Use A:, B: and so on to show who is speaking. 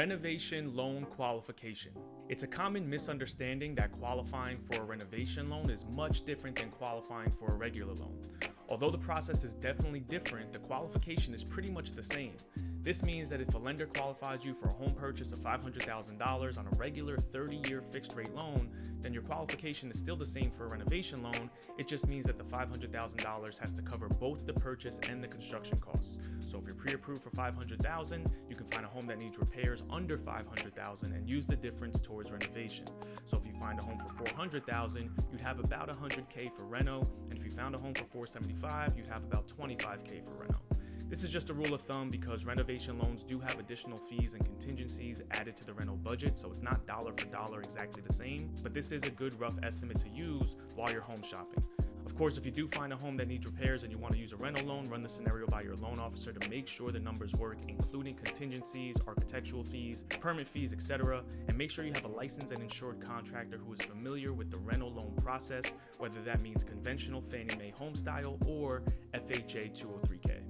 A: Renovation loan qualification. It's a common misunderstanding that qualifying for a renovation loan is much different than qualifying for a regular loan. Although the process is definitely different, the qualification is pretty much the same. This means that if a lender qualifies you for a home purchase of $500,000 on a regular 30-year fixed rate loan, then your qualification is still the same for a renovation loan. It just means that the $500,000 has to cover both the purchase and the construction costs. So if you're pre-approved for $500,000, you can find a home that needs repairs under $500,000 and use the difference towards renovation. So if you find a home for $400,000, you'd have about $100K for reno, and if you found a home for $475,000, you'd have about $25K for reno. This is just a rule of thumb because renovation loans do have additional fees and contingencies added to the rental budget, so it's not dollar for dollar exactly the same, but this is a good rough estimate to use while you're home shopping. Of course, if you do find a home that needs repairs and you want to use a rental loan, run the scenario by your loan officer to make sure the numbers work, including contingencies, architectural fees, permit fees, etc. And make sure you have a licensed and insured contractor who is familiar with the rental loan process, whether that means conventional Fannie Mae Homestyle or FHA 203K.